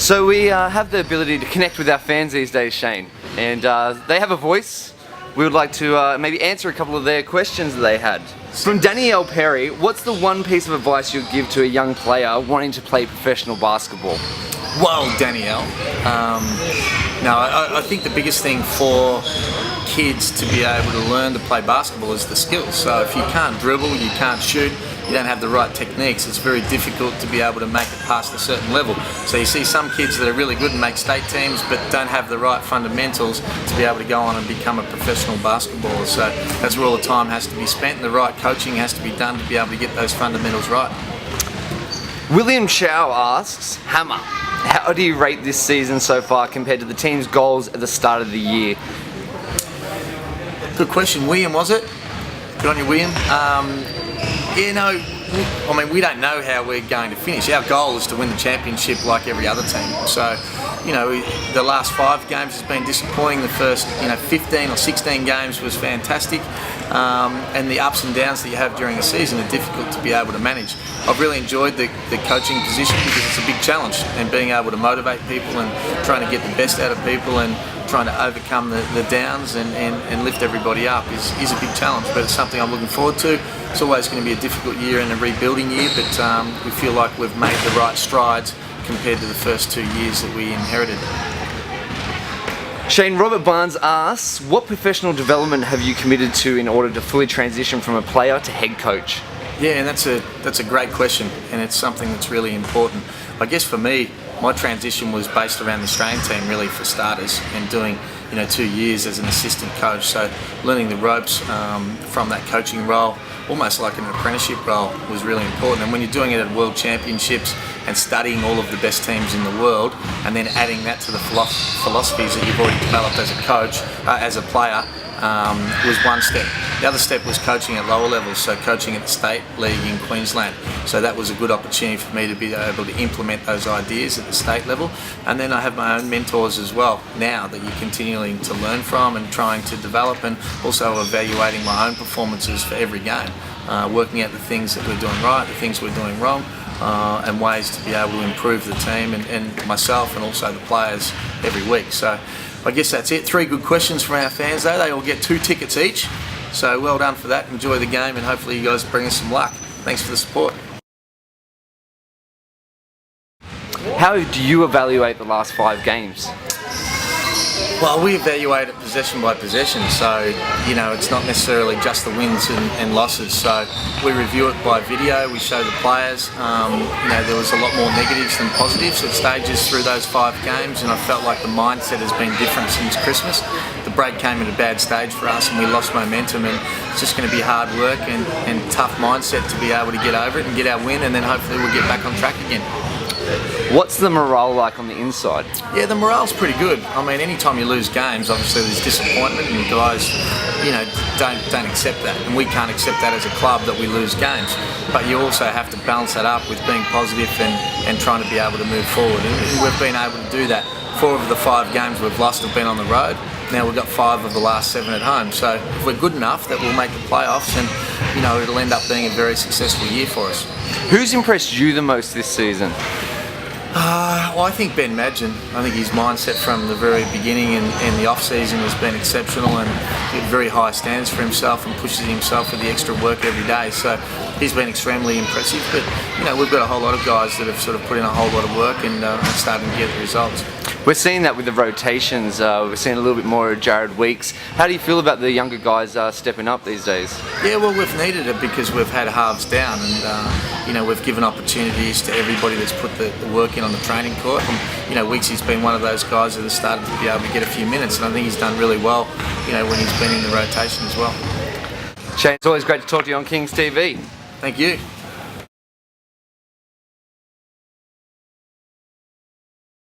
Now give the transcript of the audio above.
So we have the ability to connect with our fans these days, Shane, and they have a voice. We would like to maybe answer a couple of their questions that they had. From Danielle Perry, what's the one piece of advice you'd give to a young player wanting to play professional basketball? Well, Danielle, I think the biggest thing for kids to be able to learn to play basketball is the skills. So if you can't dribble, you can't shoot, you don't have the right techniques, it's very difficult to be able to make it past a certain level. So you see some kids that are really good and make state teams but don't have the right fundamentals to be able to go on and become a professional basketballer. So that's where all the time has to be spent and the right coaching has to be done to be able to get those fundamentals right. William Chow asks, Hammer, how do you rate this season so far compared to the team's goals at the start of the year? Good question. William, was it? Good on you, William. We don't know how we're going to finish. Our goal is to win the championship like every other team. So, the last 5 games has been disappointing. The first, 15 or 16 games was fantastic. And the ups and downs that you have during a season are difficult to be able to manage. I've really enjoyed the coaching position because it's a big challenge, and being able to motivate people and trying to get the best out of people and trying to overcome the downs and lift everybody up is a big challenge, but it's something I'm looking forward to. It's always going to be a difficult year and a rebuilding year, but we feel like we've made the right strides compared to the first 2 years that we inherited. Shane, Robert Barnes asks, what professional development have you committed to in order to fully transition from a player to head coach? Yeah, and that's a great question, and it's something that's really important. I guess for me, my transition was based around the Australian team, really, for starters, and doing 2 years as an assistant coach. So learning the ropes from that coaching role, almost like an apprenticeship role, was really important. And when you're doing it at World Championships and studying all of the best teams in the world, and then adding that to the philosophies that you've already developed as a coach, as a player, was one step. The other step was coaching at lower levels, so coaching at the state league in Queensland. So that was a good opportunity for me to be able to implement those ideas at the state level. And then I have my own mentors as well now that you're continuing to learn from and trying to develop, and also evaluating my own performances for every game, working out the things that we're doing right, the things we're doing wrong, and ways to be able to improve the team and myself and also the players every week. So I guess that's it. 3 good questions from our fans though. They all get 2 tickets each. So well done for that. Enjoy the game, and hopefully you guys bring us some luck. Thanks for the support. How do you evaluate the last 5 games? Well, we evaluate it possession by possession, so it's not necessarily just the wins and losses. So we review it by video, we show the players. There was a lot more negatives than positives at stages through those 5 games, and I felt like the mindset has been different since Christmas. The break came at a bad stage for us and we lost momentum, and it's just going to be hard work and tough mindset to be able to get over it and get our win, and then hopefully we'll get back on track again. What's the morale like on the inside? Yeah, the morale's pretty good. I mean, anytime you lose games, obviously there's disappointment, and guys, don't accept that, and we can't accept that as a club that we lose games. But you also have to balance that up with being positive and trying to be able to move forward, and we've been able to do that. 4 of the 5 games we've lost have been on the road. Now we've got 5 of the last 7 at home. So if we're good enough, that we'll make the playoffs, and it'll end up being a very successful year for us. Who's impressed you the most this season? Well, I think Ben Madgen. I think his mindset from the very beginning and the off-season has been exceptional, and very high standards for himself and pushes himself for the extra work every day. So he's been extremely impressive. But we've got a whole lot of guys that have sort of put in a whole lot of work and starting to get the results. We're seeing that with the rotations. We're seeing a little bit more of Jared Weeks. How do you feel about the younger guys stepping up these days? Yeah, well, we've needed it because we've had halves down, and we've given opportunities to everybody that's put the work in on the training court. And Weeksy's been one of those guys that has started to be able to get a few minutes, and I think he's done really well. When he's been in the rotation as well. Shane, it's always great to talk to you on Kings TV. Thank you.